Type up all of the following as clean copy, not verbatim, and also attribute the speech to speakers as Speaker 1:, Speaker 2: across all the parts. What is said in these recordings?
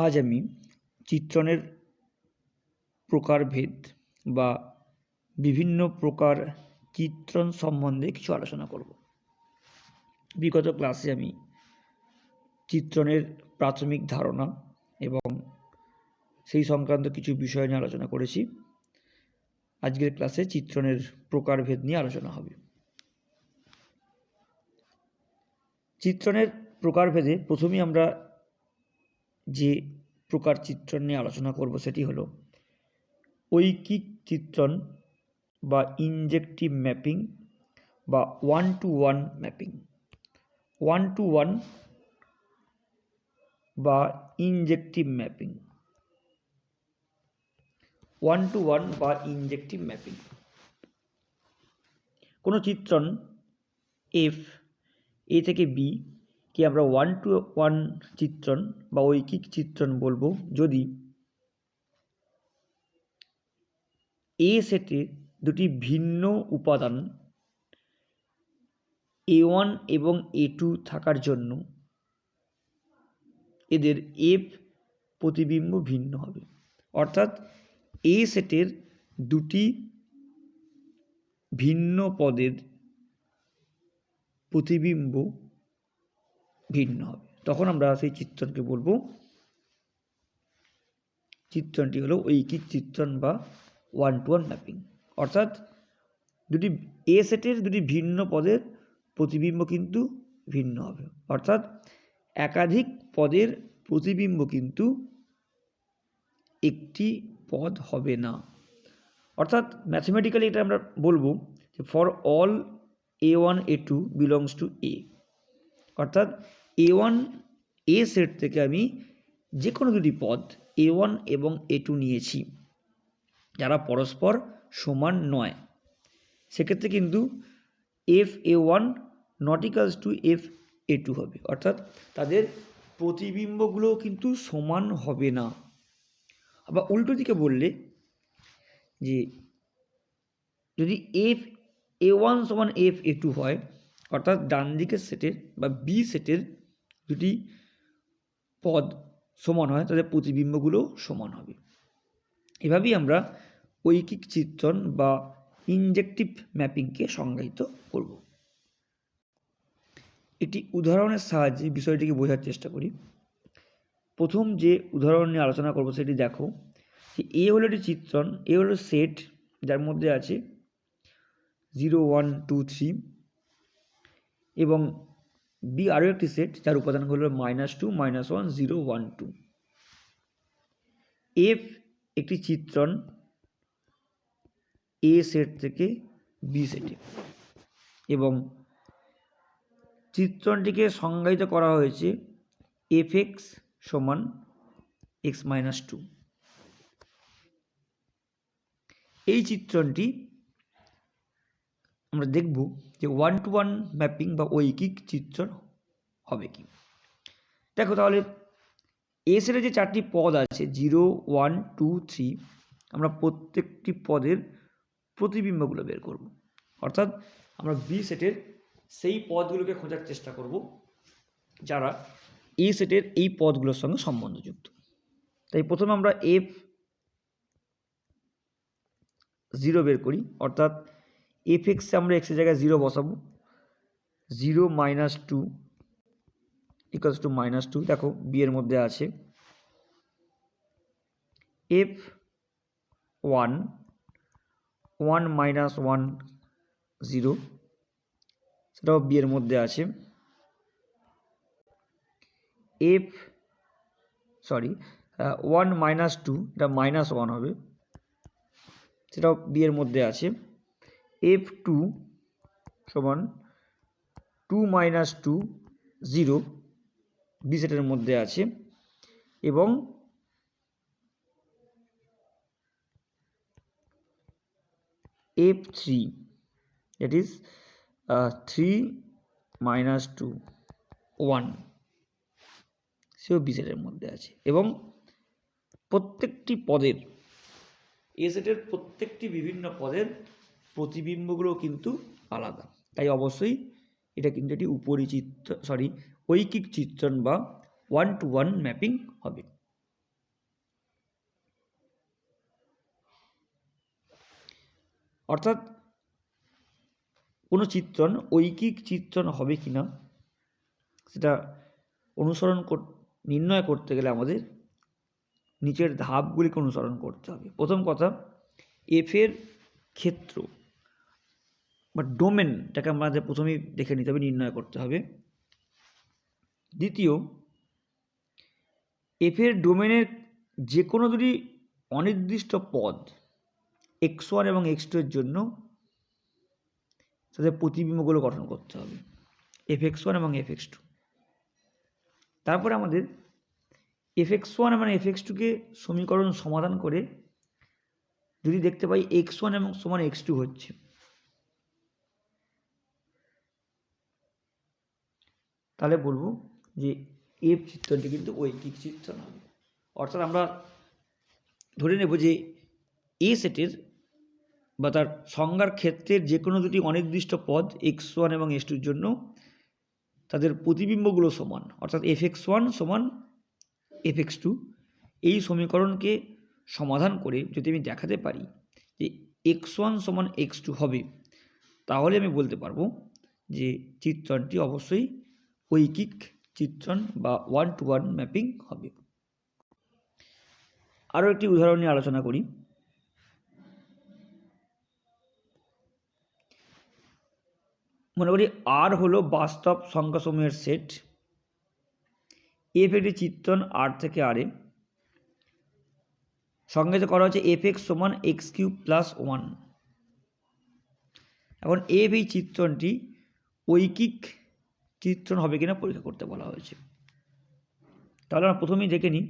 Speaker 1: আজ আমি চিত্রণের প্রকারভেদ বা বিভিন্ন প্রকার চিত্রণ সম্বন্ধে কিছু আলোচনা করব। বিগত ক্লাসে আমি চিত্রণের প্রাথমিক ধারণা এবং সেই সংক্রান্ত কিছু বিষয় নিয়ে আলোচনা করেছি। আজকের ক্লাসে চিত্রণের প্রকারভেদ নিয়ে আলোচনা হবে। চিত্রণের প্রকারভেদে প্রথমেই আমরা যে প্রকার চিত্রণ নিয়ে আলোচনা করব সেটি হলো ঐকিক চিত্রণ বা ইনজেক্টিভ ম্যাপিং বা 1-to-1 ম্যাপিং। 1-to-1 বা ইনজেক্টিভ ম্যাপিং। 1-to-1 বা ইনজেক্টিভ ম্যাপিং। কোনো চিত্রণ এফ এ থেকে বি কে আমরা 1-to-1 চিত্রণ বা ঐকিক চিত্রণ বলবো যদি এ সেটে দুটি ভিন্ন উপাদান A1 এবং A2 থাকার জন্য এদের এফ প্রতিবিম্ব ভিন্ন হবে। অর্থাৎ এ সেটের দুটি ভিন্ন পদের প্রতিবিম্ব ভিন্ন হবে, তখন আমরা সেই চিত্রণকে বলবো, চিত্রণটি হলো ঐকিক চিত্রণ বা 1-to-1 ম্যাপিং। অর্থাৎ দুটি এ সেটের দুটি ভিন্ন পদের প্রতিবিম্ব কিন্তু ভিন্ন হবে। অর্থাৎ একাধিক পদের প্রতিবিম্ব কিন্তু একটি পদ হবে না। অর্থাৎ ম্যাথমেটিক্যালি এটা আমরা বলবো যে for all A1 A2 belongs to A. অর্থাৎ A1 এ সেট থেকে আমি যে কোনো দুটি পদ A1 এবং A2 নিয়েছি যারা পরস্পর সমান নয়, সেক্ষেত্রে কিন্তু FA1 not equals to FA2 হবে। অর্থাৎ তাদের প্রতিবিম্বগুলো কিন্তু সমান হবে না। আবার উল্টো দিকে বললে যে যদি FA1 সমান FA2 হয়, অর্থাৎ ডান দিকের সেটের বা বি সেটের দুটি পদ সমান হয়, তাদের প্রতিবিম্বগুলো সমান হবে। এভাবেই আমরা ঐকিক চিত্রণ বা ইনজেক্টিভ ম্যাপিংকে সংজ্ঞায়িত করব। একটি উদাহরণের সাহায্যে বিষয়টিকে বোঝার চেষ্টা করি। প্রথম যে উদাহরণ নিয়ে আলোচনা করব সেটি দেখো যে এ হলো একটি চিত্রণ, এ হলো সেট যার মধ্যে আছে 0 1 2 3 এবং বি আরও একটি সেট যার উপাদানগুলো হলো -2 -1 0 1 2। এফ একটি চিত্রণ এ সেট থেকে বি সেটে এবং চিত্রণটিকে সংজ্ঞায়িত করা হয়েছে fx সমান x-2। এই চিত্রণটি আমরা দেখব যে 1-to-1 ম্যাপিং বা ঐকিক চিত্রণ হবে কি। দেখো তাহলে এ সেটে যে চারটি পদ আছে 0 1 2 3, আমরা প্রত্যেকটি পদের প্রতিবিম্বগুলো বের করব। অর্থাৎ আমরা বি সেটের সেই পদগুলোকে খোঁজার চেষ্টা করব যারা এ সেটের এই পদগুলোর সঙ্গে সম্বন্ধযুক্ত। তাই প্রথমে আমরা F0 বের করি। অর্থাৎ fx আমরা x এর জায়গায় 0 বসাবো। 0 -2 ইকুয়ালস টু -2। দেখো বি এর মধ্যে আছে F1 1 -1 0, সেটাও বি এর মধ্যে আছে। 1 -2, এটা -1 হবে, সেটাও বি এর মধ্যে আছে। F2 সমান 2 -2 0, বি সেটের মধ্যে আছে। এবং F3 that is 3 -2 1, সেও বি সেটের মধ্যে আছে। এবং প্রত্যেকটি পদের এ সেটের প্রত্যেকটি বিভিন্ন পদের প্রতিবিম্বগুলো কিন্তু আলাদা। তাই অবশ্যই এটা কিন্তু একটি ঐকিক চিত্রণ বা 1-to-1 ম্যাপিং হবে। অর্থাৎ কোনো চিত্রণ ঐকিক চিত্রণ হবে কি না সেটা নির্ণয় করতে গেলে আমাদের নিচের ধাপগুলিকে অনুসরণ করতে হবে। প্রথম কথা, এফ এর ক্ষেত্র বা ডোমেনটাকে আমাদের প্রথমেই দেখে নিতে হবে, নির্ণয় করতে হবে। দ্বিতীয়, এফ এর ডোমেনের যে কোনো দুটি অনির্দিষ্ট পদ x1 এবং x2 এর জন্য তাদের প্রতিবিম্বগুলো গঠন করতে হবে, fx1 এবং fx2। তারপরে আমাদের fx1 এবং fx2কে সমীকরণ সমাধান করে যদি দেখতে পাই x1 এবং সমান x2 হচ্ছে, তাহলে বলবো যে এফ চিত্রণটি কিন্তু ঐকিক চিত্রণ হবে। অর্থাৎ আমরা ধরে নেব যে এ সেটের বা তার সংজ্ঞার ক্ষেত্রের যে কোনো দুটি অনির্দিষ্ট পদ x1 এবং x2 জন্য তাদের প্রতিবিম্বগুলো সমান, অর্থাৎ fx1 সমান fx2। এই সমীকরণকে সমাধান করে যদি আমি দেখাতে পারি যে x1 সমান x2 হবে, তাহলে আমি বলতে পারবো যে চিত্রণটি অবশ্যই ঐকিক চিত্রণ বা 1-to-1 ম্যাপিং হবে। আরও একটি উদাহরণ নিয়ে আলোচনা করি। মনে করি আর হলো বাস্তব সংখ্যাসমূহের সেট, এফ একটি চিত্রণ আর থেকে আরে সংজ্ঞায়িত করা হচ্ছে fx সমান x³ + 1। এখন এফ এই চিত্রণটি ঐকিক চিত্রণ হবে কিনা পরীক্ষা করতে বলা হয়েছে। তাহলে আমরা প্রথমেই দেখে নিই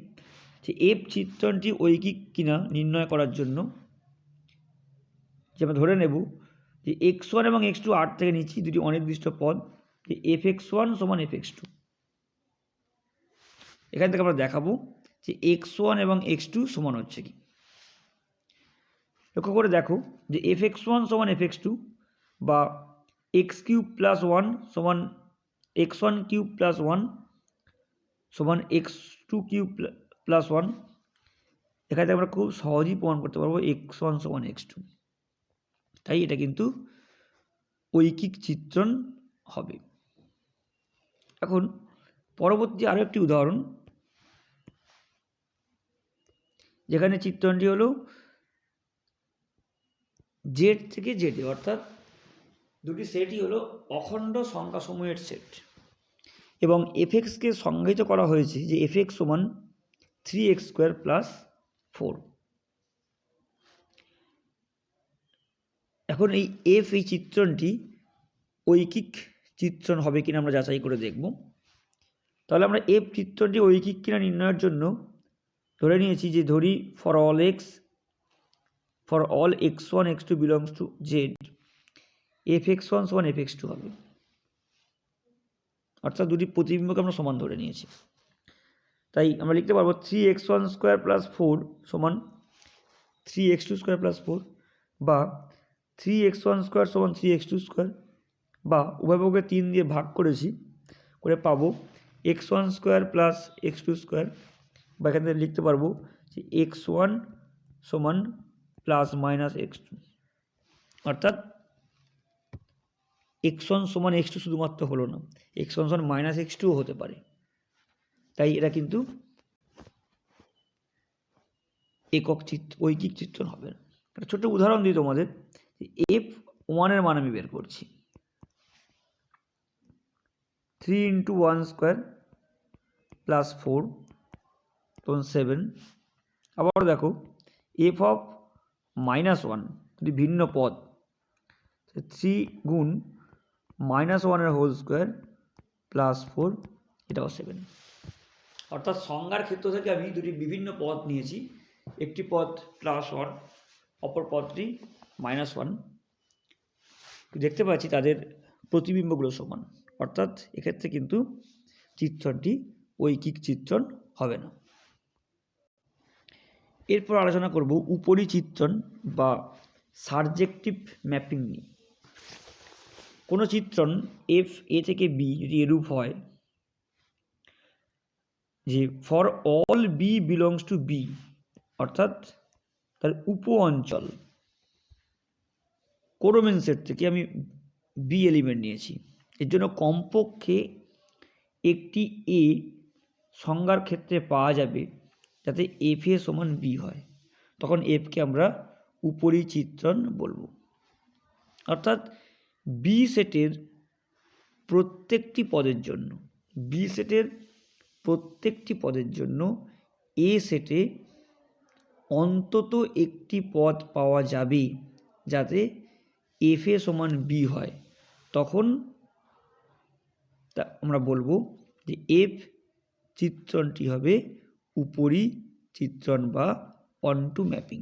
Speaker 1: যে এফ চিত্রণটি ঐকিক কিনা নির্ণয় করার জন্য যে আমরা ধরে নেব যে x1 এবং x2 আর থেকে নিচ্ছি দুটি অনির্দিষ্ট পদ, যে fx1 সমান fx2। এখান থেকে আমরা দেখাবো যে x1 এবং x2 সমান হচ্ছে কি। লক্ষ্য করে দেখো যে fx1 সমান fx2 বা x³ + 1 সমান x1³ + 1 সমান x2³ + 1। এখানে আমরা খুব সহজেই প্রমাণ করতে পারবো x1 সমান x2। তাই এটা কিন্তু ঐকিক চিত্রণ হবে। এখন পরবর্তী আরও একটি উদাহরণ, যেখানে চিত্রণটি হলো জেড থেকে জেডে, অর্থাৎ দুটি সেটই হলো অখণ্ড সংখ্যাসমূহের সেট এবং fxকে সংজ্ঞায়িত করা হয়েছে যে fx সমান 3x² + 4। এখন এই এফ এই চিত্রণটি ঐকিক চিত্রণ হবে কিনা আমরা যাচাই করে দেখব। তাহলে আমরা এফ চিত্রণটি ঐকিক কিনা নির্ণয়ের জন্য ধরে নিয়েছি যে ধরি for all x1 x2 belongs to Z, fx1 সমান fx2 হবে। অর্থাৎ দুটি প্রতিবিম্বকে আমরা সমান ধরে নিয়েছি। তাই আমরা লিখতে পারবো 3x1² + 4 সমান 3x2² + 4 বা 3x1² সমান 3x2², বা উভয়পক্ষকে 3 দিয়ে ভাগ করেছি করে পাবো x1² + x2², বা এখান থেকে লিখতে পারবো যে x1 সমান ± x2। অর্থাৎ x1 সমান x2 শুধুমাত্র হলো না, x1 সমান -x2ও হতে পারে। তাই এটা কিন্তু ঐকিক চিত্রণ হবে না। একটা ছোট্ট উদাহরণ দিই তোমাদের, f1 এর মান আমি বের করছি 3 × 1² + 4 তখন 7। আবার দেখো f অফ -1 দুটি ভিন্ন পদ, 3 গুণ -1² + 4 এটাও 7। অর্থাৎ সংজ্ঞার ক্ষেত্র থেকে আমি দুটি বিভিন্ন পদ নিয়েছি, একটি পদ +1 অপর পদটি -1। দেখতে পাচ্ছি তাদের প্রতিবিম্বগুলো সমান, অর্থাৎ এক্ষেত্রে কিন্তু চিত্রণটি ঐকিক চিত্রণ হবে না। এরপর আলোচনা করব উপরি চিত্রণ বা সারজেক্টিভ ম্যাপিং নিয়ে। কোনো চিত্রণ এফ এ থেকে বি যদি এরূপ হয় যে for all B belongs to B, অর্থাৎ তার উপ অঞ্চল কোডোমেন সেট থেকে আমি বি এলিমেন্ট নিয়েছি, এর জন্য কমপক্ষে একটি এ সংজ্ঞার ক্ষেত্রে পাওয়া যাবে যাতে এফ এ সমান বি হয়, তখন এফকে আমরা উপরিচিত্রণ বলবো। অর্থাৎ বি সেটের প্রত্যেকটি পদের জন্য, বি সেটের প্রত্যেকটি পদের জন্য এ সেটে অন্তত একটি পদ পাওয়া যাবে যাতে এফ এ সমান বি হয়, তখন আমরা বলবো যে এফ চিত্রণটি হবে উপরি চিত্রণ বা অনটু ম্যাপিং।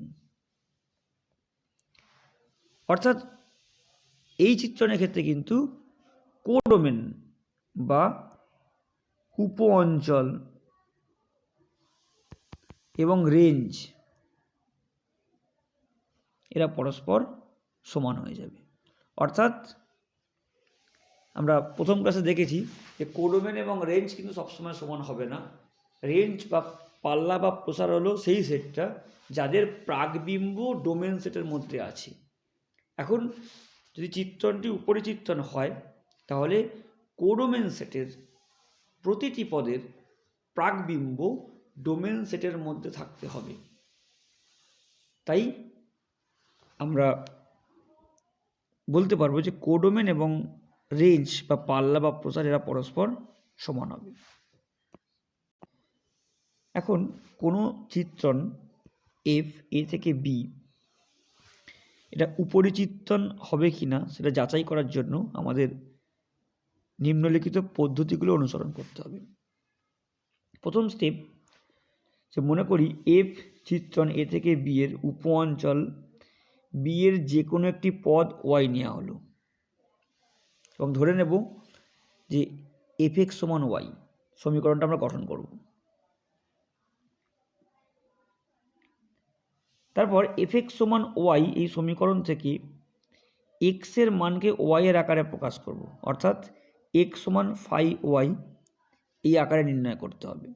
Speaker 1: অর্থাৎ এই চিত্রণের ক্ষেত্রে কিন্তু কোডোমেন বা উপ অঞ্চল এবং রেঞ্জ এরা পরস্পর সমান হয়ে যাবে। অর্থাৎ আমরা প্রথম ক্লাসে দেখেছি যে কোডোমেন এবং রেঞ্জ কিন্তু সবসময় সমান হবে না। রেঞ্জ বা পাল্লা বা প্রসার হলো সেই সেটটা যাদের প্রাকবিম্ব ডোমেন সেটের মধ্যে আছে। এখন যদি চিত্রণটি উপরিচিত্রণ হয় তাহলে কোডোমেন সেটের প্রতিটি পদের প্রাকবিম্ব ডোমেন সেটের মধ্যে থাকতে হবে। তাই আমরা বলতে পারবো যে কোডোমেন এবং রেঞ্জ বা পাল্লা বা প্রসার এরা পরস্পর সমান হবে। এখন কোনো চিত্রণ এফ এ থেকে বি এটা উপরিচিত্রণ হবে কিনা সেটা যাচাই করার জন্য আমাদের নিম্নলিখিত পদ্ধতিগুলো অনুসরণ করতে হবে। প্রথম স্টেপ, যে মনে করি এফ চিত্রণ এ থেকে বি এর উপ অঞ্চল বি এর যে কোনো একটি পদ ওয়াই নেওয়া হলো এবং ধরে নেব যে এফ এক্স সমান ওয়াই, সমীকরণটা আমরা গঠন করব। তারপর এফ এক্স সমান ওয়াই এই সমীকরণ থেকে এক্সের মানকে ওয়াই এর আকারে প্রকাশ করব, অর্থাৎ এক্স সমান ফাই ওয়াই এই আকারে নির্ণয় করতে হবে।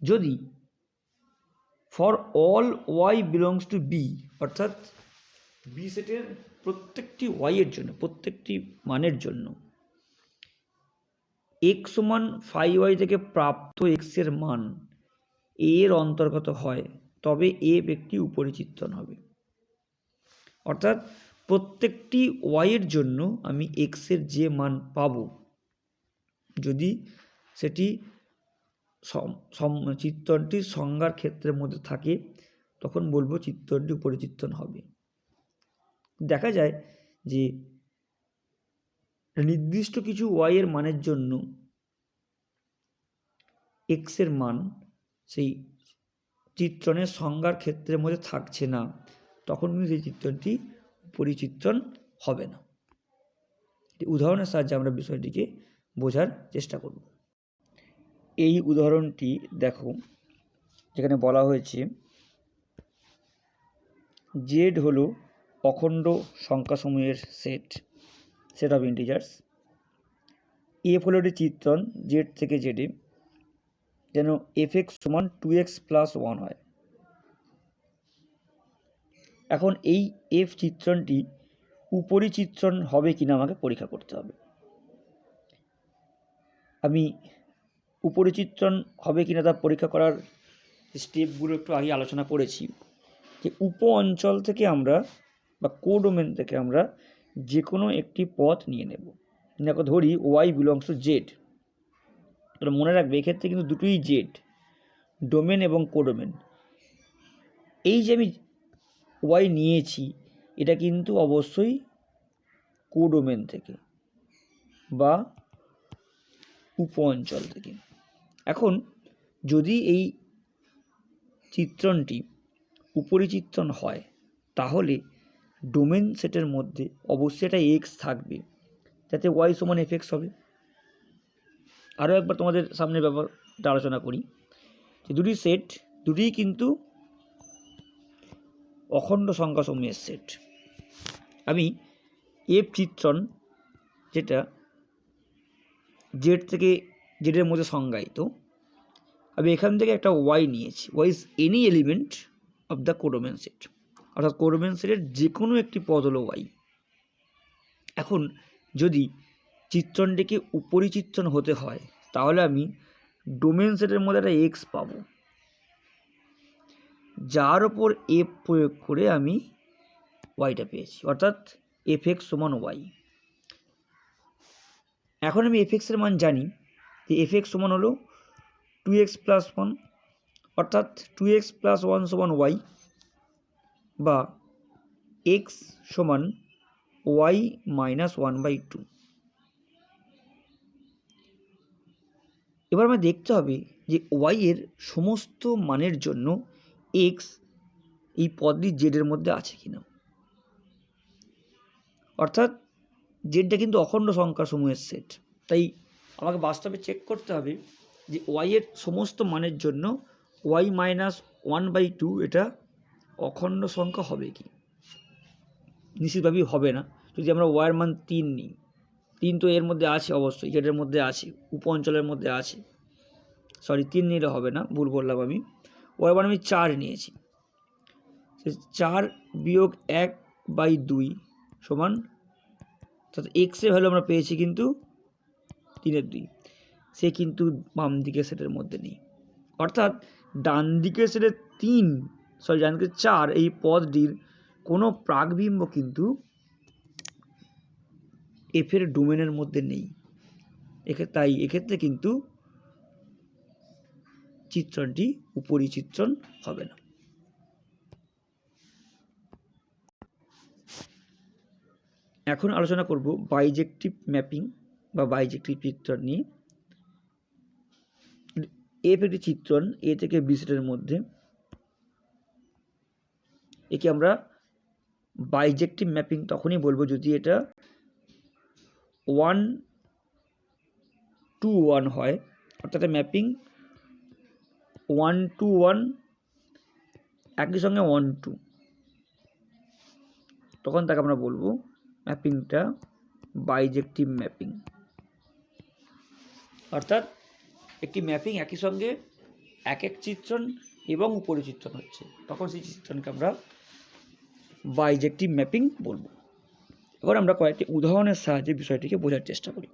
Speaker 1: যদি for all Y belongs to B, অর্থাৎ বি সেটের প্রত্যেকটি ওয়াই এর জন্য, প্রত্যেকটি মানের জন্য এক্স সমান ফাই ওয়াই থেকে প্রাপ্ত এক্স এর মান এর অন্তর্গত হয়, তবে এফ একটি উপরিচিত্রণ হবে। অর্থাৎ প্রত্যেকটি ওয়াই এর জন্য আমি এক্স এর যে মান পাব, যদি সেটি চিত্রণটি সংজ্ঞার ক্ষেত্রের মধ্যে থাকে, তখন বলবো চিত্রণটি উপরিচিত্রণ হবে। দেখা যায় যে নির্দিষ্ট কিছু ওয়াই এর মানের জন্য এক্স এর মান সেই চিত্রণের সংজ্ঞার ক্ষেত্রের মধ্যে থাকছে না, তখন কিন্তু সেই চিত্রণটি উপরিচিত্রণ হবে না। উদাহরণের সাহায্যে আমরা বিষয়টিকে বোঝার চেষ্টা করব। এই উদাহরণটি দেখো, যেখানে বলা হয়েছে জেড হলো অখণ্ড সংখ্যাসমূহের সেট অফ ইন্টিজার্স। এফ হলো একটি চিত্রণ জেড থেকে জেডে, যেন এফ এক্স সমান 2x + 1 হয়। এখন এই এফ চিত্রণটি উপরিচিত্রণ হবে কিনা আমাকে পরীক্ষা করতে হবে। আমি উপরিচিত্রণ হবে কিনা তা পরীক্ষা করার স্টেপগুলো একটু আগে আলোচনা করেছি, যে উপ অঞ্চল থেকে আমরা বা কোডোমেন থেকে আমরা যে কোনো একটি পথ নিয়ে নেব। দেখো ধরি ওয়াই বিলংস টু জেড, তাহলে মনে রাখবে এক্ষেত্রে কিন্তু দুটোই জেড, ডোমেন এবং কোডোমেন। এই যে আমি ওয়াই নিয়েছি এটা কিন্তু অবশ্যই কোডোমেন থেকে বা উপ অঞ্চল থেকে। এখন যদি এই চিত্রণটি উপরিচিত্রণ হয় তাহলে ডোমেন সেটের মধ্যে অবশ্যই একটা এক্স থাকবে, যাতে ওয়াই সমান এফ এক্স হবে। আরও একবার তোমাদের সামনে ব্যাপারটা আলোচনা করি, যে দুটি সেট দুটিই কিন্তু অখণ্ড সংখ্যাসমূহের সেট। আমি এফ চিত্রণ যেটা জেড থেকে জেডের মধ্যে সংজ্ঞায়িত, আমি এখান থেকে একটা ওয়াই নিয়েছি, Y is any element of the codomain set. অর্থাৎ কোডোমেন সেটের যে কোনো একটি পদ হলো ওয়াই। এখন যদি চিত্রণটিকে উপরিচিত্রণ হতে হয় তাহলে আমি ডোমেন সেটের মধ্যে একটা এক্স পাবো, যার ওপর এফ প্রয়োগ করে আমি ওয়াইটা পেয়েছি, অর্থাৎ এফ এক্স সমান ওয়াই। এখন আমি এফ এক্সের মান জানি যে এফ এক্স সমান হলো 2x + 1, অর্থাৎ 2x + 1 সমান ওয়াই, বা এক্স সমান ওয়াই মাইনাস 1/2। এবার আমায় দেখতে হবে যে ওয়াই এর সমস্ত মানের জন্য এক্স এই পদটি জেডের মধ্যে আছে কিনা, অর্থাৎ জেডটা কিন্তু অখণ্ড সংখ্যা সমূহের সেট। তাই আমাকে বাস্তবে চেক করতে হবে যে ওয়াই এর সমস্ত মানের জন্য ওয়াই মাইনাস 1/2 এটা অখণ্ড সংখ্যা হবে কি। নিশ্চিতভাবেই হবে না যদি আমরা ওয়াইয়ের মান 3 নিই। 3 তো এর মধ্যে আছে, অবশ্যই জেডের মধ্যে আছে, উপ অঞ্চলের মধ্যে আছে। 3 নিলে হবে না, ভুল বললাম আমি। ওয়াইয়ের মান আমি 4 নিয়েছি, 4 বিয়োগ 1/2 সমান, অর্থাৎ এক্সের ভ্যালু আমরা পেয়েছি কিন্তু 3/2। সে কিন্তু বাম দিকের সেটের মধ্যে নেই, অর্থাৎ ডান দিকের সেটের 4 এই পদটির কোনো প্রাকবিম্ব কিন্তু এফের ডোমেনের মধ্যে নেই। তাই এক্ষেত্রে কিন্তু চিত্রণটি উপরিচিত্রণ হবে না। এখন আলোচনা করব বাইজেক্টিভ ম্যাপিং বা বাইজেক্টিভ চিত্রণ নিয়ে। এফ একটি চিত্রণ এ থেকে বি সেটের মধ্যে, একে আমরা বাইজেক্টিভ ম্যাপিং তখনই বলবো যদি এটা 1-to-1 হয়, অর্থাৎ ম্যাপিং 1-to-1 একই সঙ্গে 1-to, তখন তাকে আমরা বলবো ম্যাপিংটা বাইজেক্টিভ ম্যাপিং। অর্থাৎ একটি ম্যাপিং একই সঙ্গে এক চিত্রণ এবং উপরিচিত্রণ হচ্ছে, তখন সেই চিত্রণকে আমরা বাইজেক্টিভ ম্যাপিং বলবো। এবার আমরা কয়েকটি উদাহরণের সাহায্যে বিষয়টিকে বোঝার চেষ্টা করি।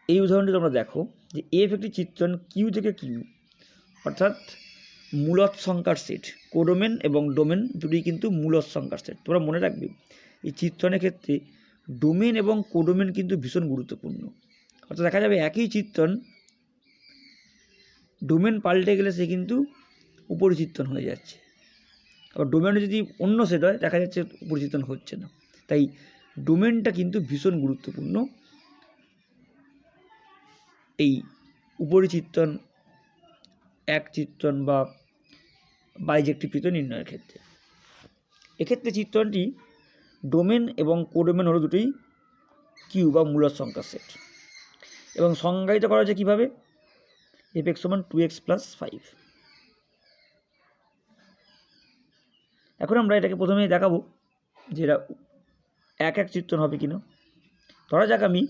Speaker 1: এই উদাহরণটি তোমরা দেখো যে এফ একটি চিত্রণ কিউ থেকে কিউ, অর্থাৎ মূলদ সংখ্যার সেট। কোডোমেন এবং ডোমেন দুটি কিন্তু মূলদ সংখ্যার সেট। তোমরা মনে রাখবে এই চিত্রণের ক্ষেত্রে ডোমেন এবং কোডোমেন কিন্তু ভীষণ গুরুত্বপূর্ণ। অর্থাৎ দেখা যাবে একই চিত্রণ ডোমেন পাল্টে গেলে সে কিন্তু উপরিচিত্রণ হয়ে যাচ্ছে, আবার ডোমেনে যদি অন্য সেট হয় দেখা যাচ্ছে উপরিচিত্রণ হচ্ছে না। তাই ডোমেনটা কিন্তু ভীষণ গুরুত্বপূর্ণ এই উপরিচিত্রণ, এক চিত্রণ বা বাইজেক্টিভ চিত্রণ নির্ণয়ের ক্ষেত্রে। এক্ষেত্রে চিত্রণটি ডোমেন এবং কোডোমেন হলো দুটোই কিউ বা মূলদ সংখ্যার সেট, এবং সংজ্ঞায়িত করা হয়েছে কীভাবে, এফ এক্স সমান 2x + 5। এখন আমরা এটাকে প্রথমেই দেখাবো যে এটা এক চিত্রণ হবে কিনা। ধরা যাক আমি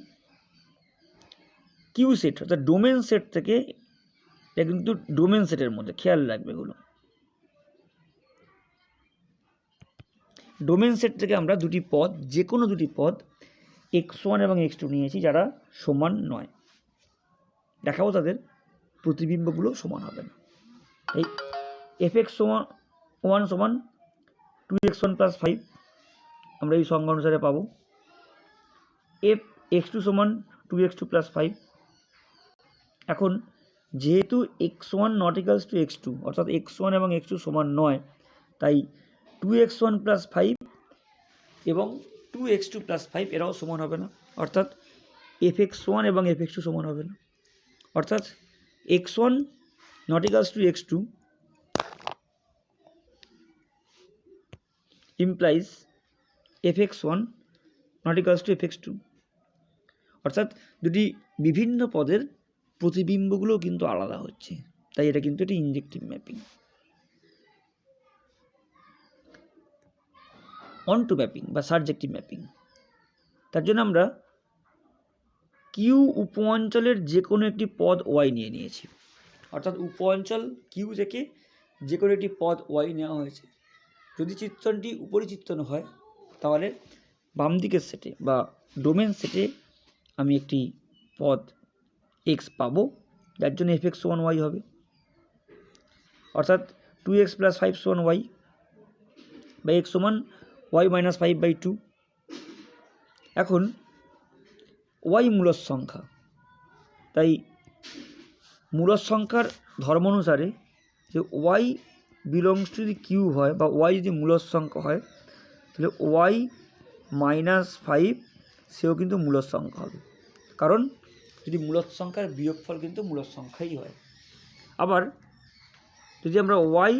Speaker 1: কিউ সেট অর্থাৎ ডোমেন সেট থেকে, এটা কিন্তু ডোমেন সেটের মধ্যে, খেয়াল রাখবে এগুলো, ডোমেন সেট থেকে আমরা দুটি পদ, যে কোনো দুটি পদ x1 এবং x2 নিয়েছি যারা সমান নয়। দেখাবো তাদের প্রতিবিম্বগুলো সমান হবে না। এই এফ এক্স সমান 2x1 + 5 আমরা এই সংজ্ঞা অনুসারে পাবো। এফ x2 সমান 2x2 + 5। এখন যেহেতু x1 ≠ x2 অর্থাৎ x1 এবং x2 সমান নয়, তাই 2x1 + 5 এবং 2x2 + 5 এরাও সমান হবে না, অর্থাৎ fx1 এবং fx2 সমান হবে না। অর্থাৎ x1 ≠ x2 implies fx1 ≠ fx2, অর্থাৎ দুটি বিভিন্ন পদের প্রতিবিম্বগুলো কিন্তু আলাদা হচ্ছে, তাই এটা কিন্তু একটি ইনজেক্টিভ ম্যাপিং। অনটু ম্যাপিং বা সাবজেক্টিভ ম্যাপিং, তার জন্য আমরা কিউ উপ অঞ্চলের যে কোনো একটি পদ ওয়াই নিয়েছি, অর্থাৎ উপ অঞ্চল কিউ থেকে যে কোনো একটি পদ ওয়াই নেওয়া হয়েছে। যদি চিত্রণটি উপরিচিত্রণ হয় তাহলে বাম দিকের সেটে বা ডোমেন সেটে আমি একটি পদ এক্স পাবো, যার জন্য এফ এক্স সমান ওয়াই হবে, অর্থাৎ 2x + 5 সমান ওয়াই বা এক্স সমান ওয়াই - 5/2। এখন ওয়াই মূলদ সংখ্যা, তাই মূলদ সংখ্যার ধর্ম অনুসারে যে ওয়াই বিলংস টু যদি কিউ হয় বা ওয়াই যদি মূলদ সংখ্যা হয় তাহলে ওয়াই -5 সেও কিন্তু মূলদ সংখ্যা হবে, কারণ যদি মূলদ সংখ্যার বিয়োগফল কিন্তু মূলদ সংখ্যাই হয়। আবার যদি আমরা ওয়াই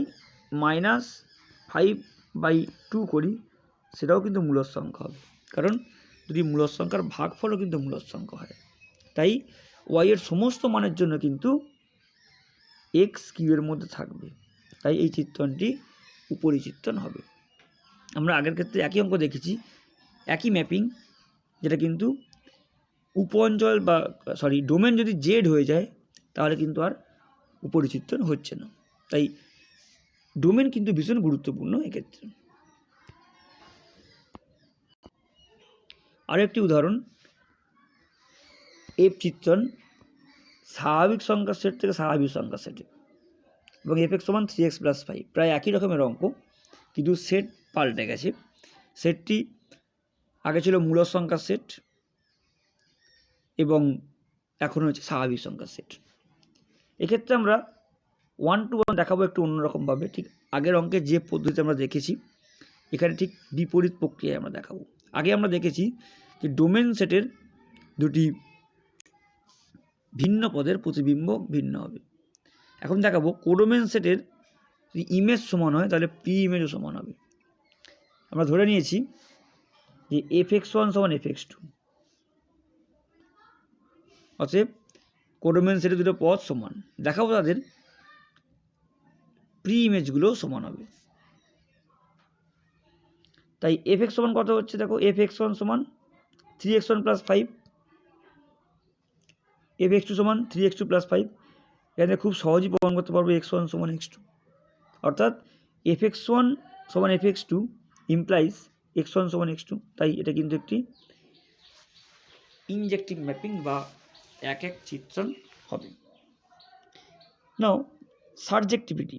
Speaker 1: -5/2 করি সেটাও কিন্তু মূলদ সংখ্যা হবে, কারণ যদি মূলদ সংখ্যার ভাগফলও কিন্তু মূলদ সংখ্যা হয়। তাই ওয়াই এর সমস্ত মানের জন্য কিন্তু এক্স কিউয়ের মধ্যে থাকবে, তাই এই চিত্রণটি উপরিচিত্রণ হবে। আমরা আগের ক্ষেত্রে একই অঙ্ক দেখেছি, একই ম্যাপিং, যেটা কিন্তু উপ অঞ্চল বা ডোমেন যদি জেড হয়ে যায় তাহলে কিন্তু আর উপরিচিত্রণ হচ্ছে না। তাই ডোমেন কিন্তু ভীষণ গুরুত্বপূর্ণ এক্ষেত্রে। আরও একটি উদাহরণ, এফ চিত্রণ স্বাভাবিক সংখ্যার সেট থেকে স্বাভাবিক সংখ্যার সেটে এবং এফ এক্স সমান 3x + 5, প্রায় একই রকমের অঙ্ক, কিন্তু সেট পাল্টে গেছে। সেটটি আগে ছিল মূলদ সংখ্যার সেট এবং এখন হচ্ছে স্বাভাবিক সংখ্যার সেট। এক্ষেত্রে আমরা 1 to 1 দেখাবো একটু অন্যরকমভাবে। ঠিক আগের অঙ্কে যে পদ্ধতি আমরা দেখেছি এখানে ঠিক বিপরীত প্রক্রিয়ায় আমরা দেখাবো। আগে আমরা দেখেছি যে ডোমেন সেটের দুটি ভিন্ন পদের প্রতিবিম্ব ভিন্ন হবে। এখন দেখাবো কোডোমেন সেটের যদি ইমেজ সমান হয় তাহলে প্রি ইমেজও সমান হবে। আমরা ধরে নিয়েছি যে fx1 = fx2, অতএব কোডোমেন সেটের দুটো পদ সমান। দেখাবো তাদের প্রি ইমেজগুলো সমান হবে। তাই fx সমান কত হচ্ছে, দেখো fx1 সমান 3x1 + 5, fx2 সমান 3x2 + 5। এখানে খুব সহজেই প্রমাণ করতে পারবো x1 সমান x2, অর্থাৎ fx1 সমান fx2 ইমপ্লাইজ x1 সমান x2। তাই এটা কিন্তু একটি ইনজেক্টিভ ম্যাপিং বা এক চিত্রণ হবে। নাও সাবজেক্টিভিটি,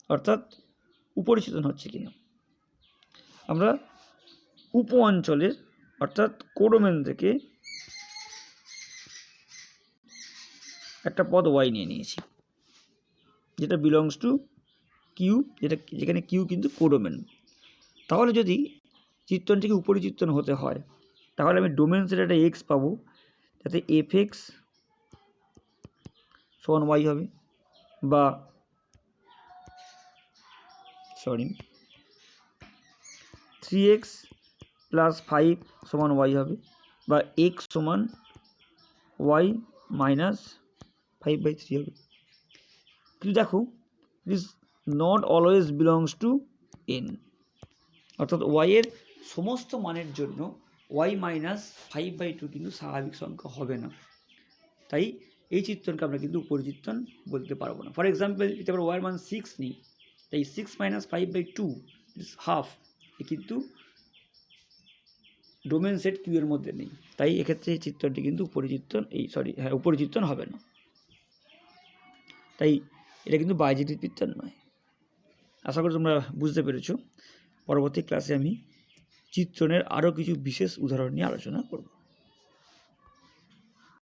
Speaker 1: অর্থাৎ উপরিচিত্রণ হচ্ছে কিনা। আমরা উপ অঞ্চলের অর্থাৎ কোডোমেন থেকে একটা পদ ওয়াই নিয়ে নিয়েছি যেটা বিলংস টু কিউ, যেখানে কিউ কিন্তু কোডোমেন। তাহলে যদি চিত্রণটিকে উপরিচিত্রণ হতে হয় তাহলে আমি ডোমেন সেটে একটা এক্স পাবো, যাতে fx সমান ওয়াই হবে বা 3x + 5 সমান ওয়াই হবে বা x সমান y - 5/3 হবে। কিন্তু দেখো it is not always belongs to n, অর্থাৎ y এর সমস্ত মানের জন্য y - 5/2 কিন্তু স্বাভাবিক সংখ্যা হবে না। তাই এই চিত্রণকে আমরা কিন্তু উপরিচিত্রণ বলতে পারবো না। ফর এক্সাম্পল যদি আমরা y এর মান 6 নিই, তাই 6 - 5/2 ইজ হাফ, কিন্তু ডোমেন সেট কিউ এর মধ্যে নেই। তাই এক্ষেত্রে এই চিত্রটি কিন্তু উপরিচিত্রণ হবে না। তাই এটা কিন্তু বাইজেটিভ চিত্রণ নয়। আশা করি তোমরা বুঝতে পেরেছো। পরবর্তী ক্লাসে আমি চিত্রণের আরও কিছু বিশেষ উদাহরণ নিয়ে আলোচনা করব।